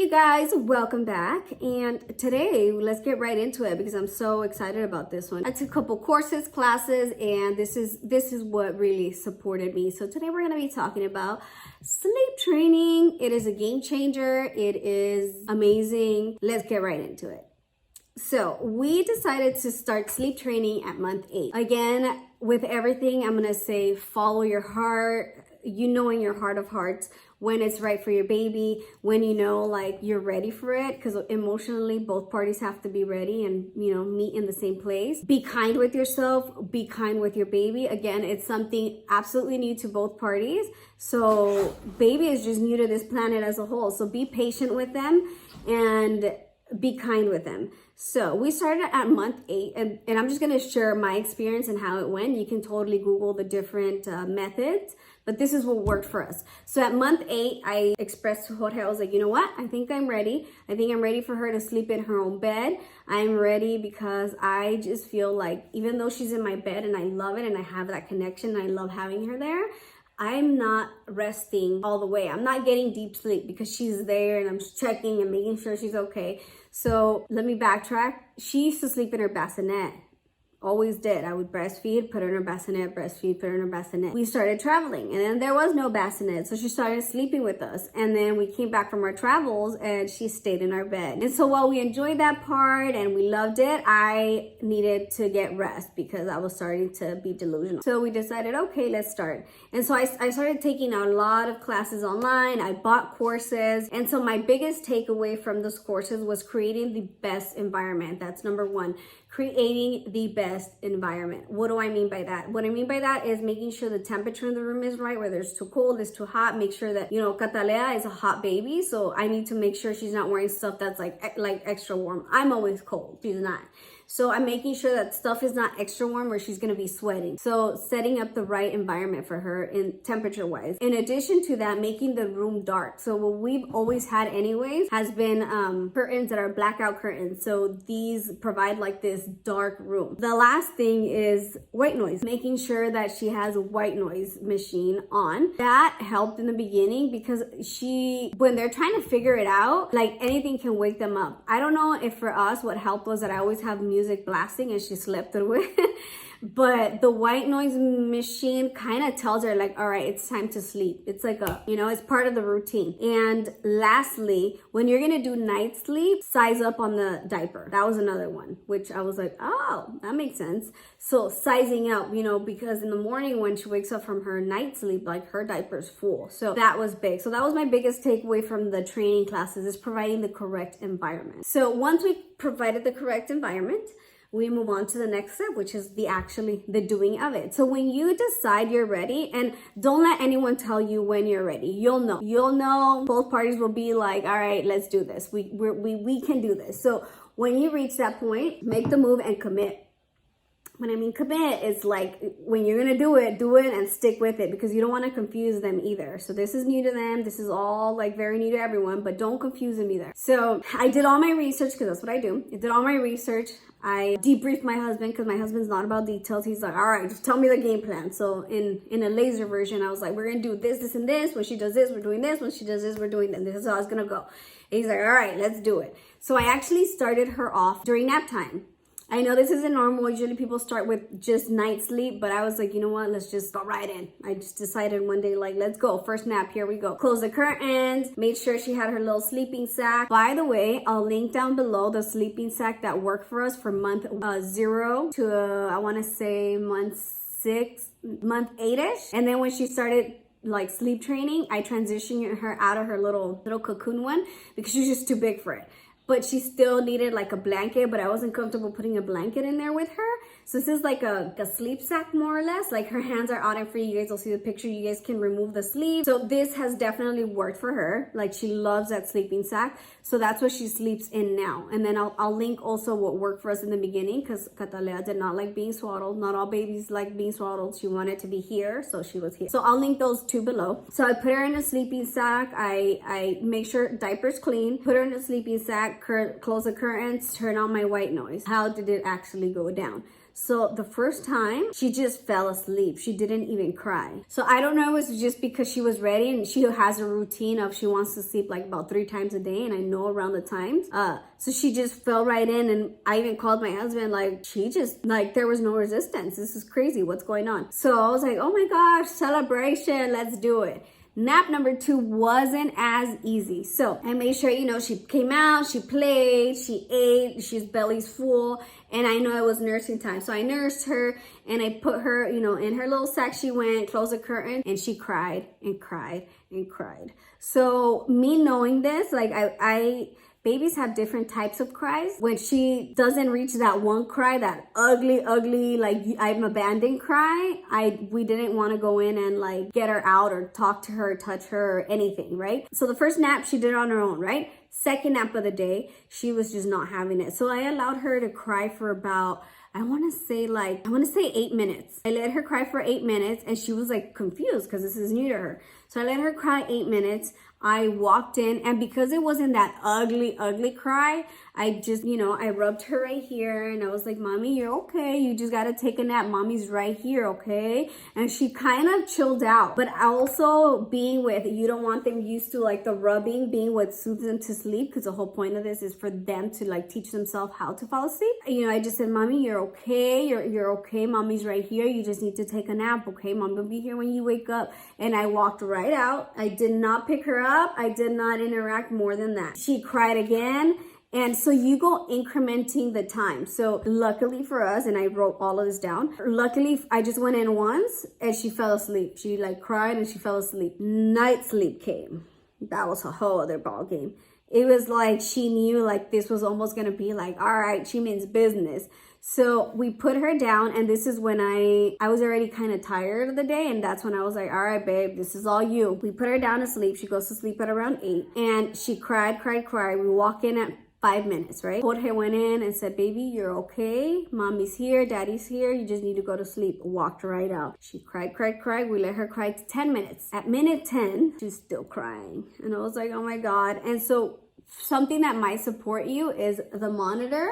you guys, welcome back. And today let's get right into it because I'm so excited about this one. I took a couple courses, classes, and this is what really supported me. So today we're going to be talking about sleep training. It is a game changer. It is amazing. Let's get right into it. So we decided to start sleep training at month 8. Again, with everything, I'm going to say follow your heart. You know in your heart of hearts when it's right for your baby, when you know like you're ready for it, because emotionally both parties have to be ready and meet in the same place. Be kind with yourself, be kind with your baby. Again, it's something absolutely new to both parties. So baby is just new to this planet as a whole. So be patient with them and be kind with them. So we started at month 8 and I'm just going to share my experience and how it went. You can totally Google the different methods, but this is what worked for us. So at month 8, I expressed to Jorge, I was like, you know what? I think I'm ready. I think I'm ready for her to sleep in her own bed. I'm ready because I just feel like even though she's in my bed and I love it and I have that connection and I love having her there, I'm not resting all the way. I'm not getting deep sleep because she's there and I'm checking and making sure she's okay. So let me backtrack. She used to sleep in her bassinet. Always did. I would breastfeed, put her in her bassinet, breastfeed, put her in her bassinet. We started traveling and then there was no bassinet. So she started sleeping with us. And then we came back from our travels and she stayed in our bed. And so while we enjoyed that part and we loved it, I needed to get rest because I was starting to be delusional. So we decided, okay, let's start. And so I started taking a lot of classes online. I bought courses. And so my biggest takeaway from those courses was creating the best environment. That's number 1. Creating the best environment. What do I mean by that? What I mean by that is making sure the temperature in the room is right, whether it's too cold, it's too hot. Make sure that, Catalea is a hot baby. So I need to make sure she's not wearing stuff that's like extra warm. I'm always cold. She's not. So I'm making sure that stuff is not extra warm where she's going to be sweating. So setting up the right environment for her in temperature wise. In addition to that, making the room dark. So what we've always had anyways has been curtains that are blackout curtains. So these provide like this dark room. The last thing is white noise. Making sure that she has a white noise machine on. That helped in the beginning because when they're trying to figure it out, like anything can wake them up. I don't know if for us what helped was that I always have music blasting and she slept through it. But the white noise machine kind of tells her like, all right, it's time to sleep. It's like it's part of the routine. And lastly, when you're going to do night sleep, size up on the diaper. That was another one, which I was like, oh, that makes sense. So sizing up, because in the morning when she wakes up from her night sleep, like her diaper's full. So that was big. So that was my biggest takeaway from the training classes is providing the correct environment. So once we provided the correct environment, we move on to the next step, which is the doing of it. So when you decide you're ready, and don't let anyone tell you when you're ready, you'll know, both parties will be like, all right, let's do this. We can do this. So when you reach that point, make the move and commit. When I mean commit, it's like when you're going to do it and stick with it because you don't want to confuse them either. So this is new to them. This is all like very new to everyone, but don't confuse them either. So I did all my research because that's what I do. I did all my research. I debriefed my husband because my husband's not about details. He's like, all right, just tell me the game plan. So in a laser version, I was like, we're going to do this, this, and this. When she does this, we're doing this. When she does this, we're doing that. This is how it's going to go. And he's like, all right, let's do it. So I actually started her off during nap time. I know this isn't normal. Usually people start with just night sleep, but I was like, you know what? Let's just go right in. I just decided one day, like, let's go. First nap, here we go. Close the curtains, made sure she had her little sleeping sack. By the way, I'll link down below the sleeping sack that worked for us for month 0 to, I want to say month 6, month 8-ish. And then when she started like sleep training, I transitioned her out of her little cocoon one because she was just too big for it. But she still needed like a blanket, but I wasn't comfortable putting a blanket in there with her. So this is like a sleep sack more or less. Like her hands are out and free. You guys will see the picture. You guys can remove the sleeve. So this has definitely worked for her. Like she loves that sleeping sack. So that's what she sleeps in now. And then I'll link also what worked for us in the beginning because Catalea did not like being swaddled. Not all babies like being swaddled. She wanted to be here, so she was here. So I'll link those 2 below. So I put her in a sleeping sack. I make sure diaper's clean. Put her in a sleeping sack, close the curtains, turn on my white noise. How did it actually go down? So the first time, she just fell asleep. She didn't even cry. So I don't know if it was just because she was ready and she has a routine of she wants to sleep like about 3 times a day, and I know around the times. So she just fell right in, and I even called my husband, like, she just, like, there was no resistance. This is crazy. What's going on? So I was like, oh my gosh, celebration. Let's do it. Nap number 2 wasn't as easy. So I made sure, she came out, she played, she ate, she's belly's full, and I know it was nursing time. So I nursed her and I put her, in her little sack. She went, closed the curtain, and she cried and cried and cried. So me knowing this, like babies have different types of cries. When she doesn't reach that one cry, that ugly, like I'm abandoned cry, we didn't want to go in and like get her out or talk to her, touch her, or anything, right? So the first nap she did on her own, right? Second nap of the day, she was just not having it. So I allowed her to cry for about, I want to say 8 minutes. I let her cry for 8 minutes, and she was like confused because this is new to her. So I let her cry 8 minutes. I walked in, and because it wasn't that ugly cry, I just, I rubbed her right here, and I was like, Mommy, you're okay. You just got to take a nap. Mommy's right here, okay? And she kind of chilled out. But also being with, you don't want them used to like the rubbing, being what soothes them to sleep, because the whole point of this is for them to like teach themselves how to fall asleep. I just said, Mommy, you're okay. You're okay. Mommy's right here. You just need to take a nap, okay? Mom will be here when you wake up. And I walked right out. I did not pick her up. I did not interact more than that. She cried again. And so you go incrementing the time. So luckily for us, and I wrote all of this down, luckily I just went in once and she fell asleep. She like cried and she fell asleep. Night sleep came. That was a whole other ball game. It was like she knew like this was almost going to be like, all right, she means business. So we put her down, and this is when I was already kind of tired of the day, and that's when I was like, all right, babe, this is all you. We put her down to sleep. She goes to sleep at around 8, and she cried. We walk in at 5 minutes, right? Jorge went in and said, baby, you're okay. Mommy's here, daddy's here. You just need to go to sleep. Walked right out. She cried. We let her cry 10 minutes. At minute 10, she's still crying. And I was like, oh my God. And so something that might support you is the monitor.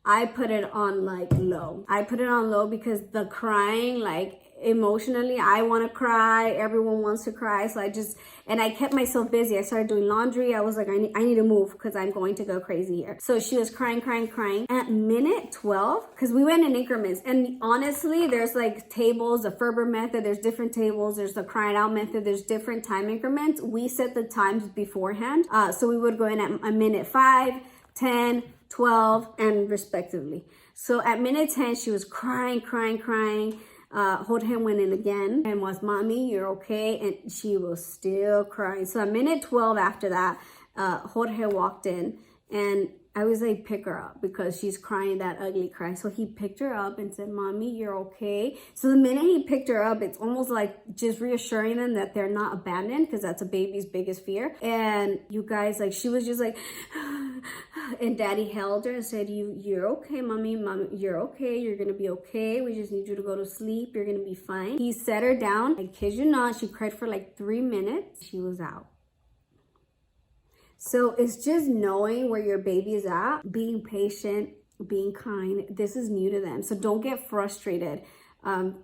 I put it on like low. I put it on low because the crying, like emotionally, I want to cry. Everyone wants to cry. So I kept myself busy. I started doing laundry. I was like, I need to move because I'm going to go crazy here. So she was crying. At minute 12, because we went in increments. And honestly, there's like tables, the Ferber method. There's different tables. There's the crying out method. There's different time increments. We set the times beforehand. So we would go in at a minute 5, 10, 12, and respectively. So at minute 10, she was crying. Jorge went in again and was, Mommy, you're okay. And she was still crying. So at minute 12 after that, Jorge walked in, and I was like, pick her up because she's crying that ugly cry. So he picked her up and said, Mommy, you're okay. So the minute he picked her up, it's almost like just reassuring them that they're not abandoned, because that's a baby's biggest fear. And you guys, like, she was just like, and daddy held her and said, you're okay, mommy, you're okay. You're going to be okay. We just need you to go to sleep. You're going to be fine. He set her down. I kid you not. She cried for like 3 minutes. She was out. So it's just knowing where your baby is at, being patient, being kind. This is new to them. So don't get frustrated,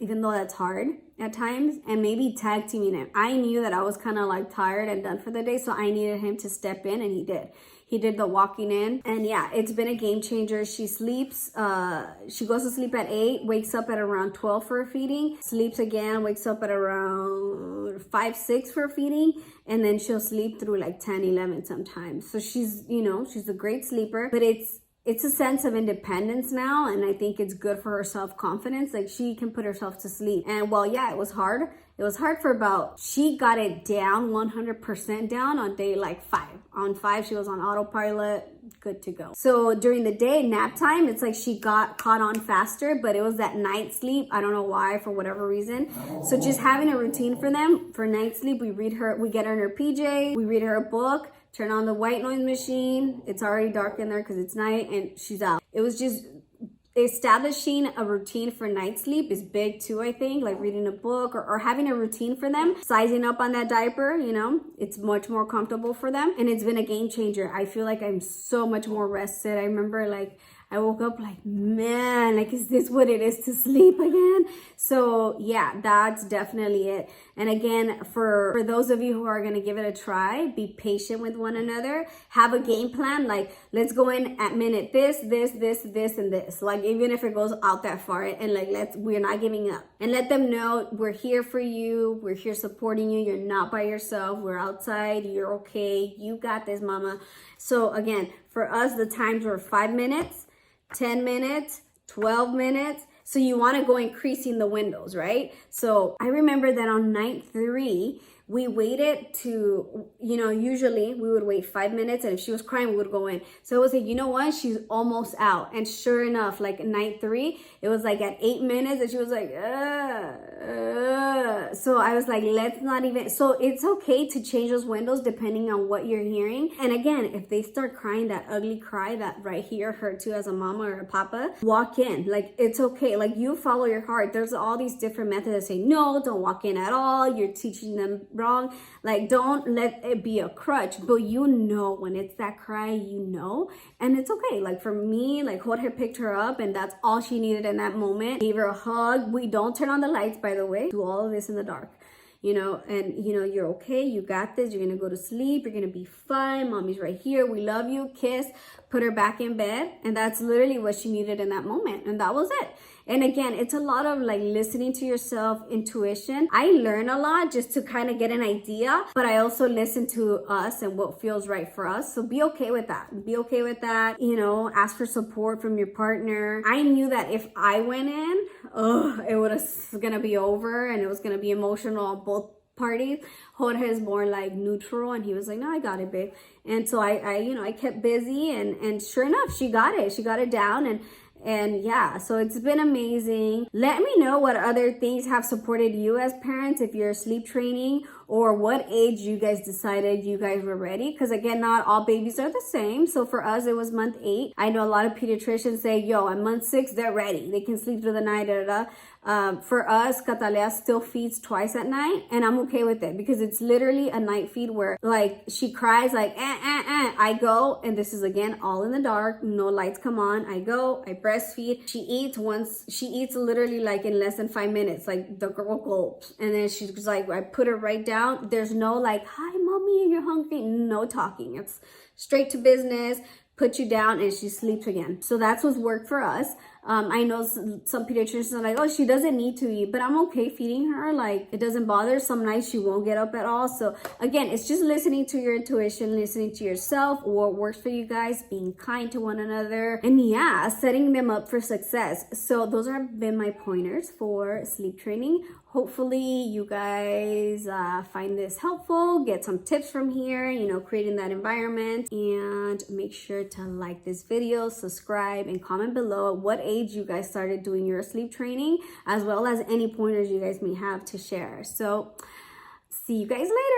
even though that's hard at times, and maybe tag teaming him. I knew that I was kind of like tired and done for the day, so I needed him to step in, and he did. He did the walking in, and yeah, it's been a game changer. She sleeps, she goes to sleep at 8, wakes up at around 12 for a feeding, sleeps again, wakes up at around 5, 6 for a feeding, and then she'll sleep through like 10, 11 sometimes. So she's, she's a great sleeper, but it's a sense of independence now, and I think it's good for her self-confidence. Like, she can put herself to sleep. And well, yeah, it was hard. It was hard for about, she got it down 100% down on day like 5. On 5, she was on autopilot, good to go. So during the day, nap time, it's like she got caught on faster, but it was that night sleep. I don't know why, for whatever reason. So just having a routine for them, for night sleep, we get her in her PJ, we read her a book, turn on the white noise machine. It's already dark in there because it's night, and she's out. It was just establishing a routine for night sleep is big too, I think, like reading a book or having a routine for them, sizing up on that diaper, it's much more comfortable for them. And it's been a game changer. I feel like I'm so much more rested. I remember like I woke up like, man, like, is this what it is to sleep again? So yeah, that's definitely it. And again, for those of you who are going to give it a try, be patient with one another. Have a game plan. Like, let's go in at minute this, and this. Like, even if it goes out that far, and like, we're not giving up. And let them know we're here for you. We're here supporting you. You're not by yourself. We're outside. You're okay. You got this, mama. So again, for us, the times were 5 minutes, 10 minutes, 12 minutes. So you want to go increasing the windows, right? So I remember that on night 3, we waited to, usually we would wait 5 minutes, and if she was crying, we would go in. So it was like, you know what? She's almost out. And sure enough, like night 3, it was like at 8 minutes, and she was like, So I was like, let's not even, so it's okay to change those windows depending on what you're hearing. And again, if they start crying that ugly cry that right here hurt you as a mama or a papa, walk in. Like, it's okay. Like, you follow your heart. There's all these different methods that say, no, don't walk in at all. You're teaching them wrong. Like, don't let it be a crutch. But when it's that cry, and it's okay. Like, for me, like, Jorge picked her up, and that's all she needed in that moment. Gave her a hug. We don't turn on the lights, by the way. Do all of this in the dark, and you're okay. You got this. You're gonna go to sleep. You're gonna be fine. Mommy's right here. We love you. Kiss. Put her back in bed. And that's literally what she needed in that moment. And that was it. And again, it's a lot of like listening to yourself, intuition. I learn a lot just to kind of get an idea, but I also listen to us and what feels right for us. So be okay with that. Be okay with that. Ask for support from your partner. I knew that if I went in, it was gonna be over, and it was gonna be emotional on both parties. Jorge is more like neutral, and he was like, no, I got it, babe. And so I kept busy, and sure enough, she got it down. And yeah, so it's been amazing. Let me know what other things have supported you as parents, if you're sleep training, or what age you guys decided you guys were ready. Because again, not all babies are the same. So for us, it was month 8. I know a lot of pediatricians say, yo, at month 6, they're ready. They can sleep through the night, For us, Catalea still feeds twice at night, and I'm okay with it because it's literally a night feed where like she cries like, I go, and this is again all in the dark, no lights come on. I go, I breastfeed. She eats literally like in less than 5 minutes, like the girl gulps, and then she's like, I put her right down. There's no like, hi mommy, you're hungry. No talking. It's straight to business. Put you down, and she sleeps again. So that's what's worked for us. I know some pediatricians are like, oh, she doesn't need to eat, but I'm okay feeding her. Like, it doesn't bother. Some nights she won't get up at all. So again, it's just listening to your intuition, listening to yourself, what works for you guys, being kind to one another, and yeah, setting them up for success. So those have been my pointers for sleep training. Hopefully you guys find this helpful, get some tips from here, creating that environment. And make sure to like this video, subscribe, and comment below what age you guys started doing your sleep training, as well as any pointers you guys may have to share. So see you guys later.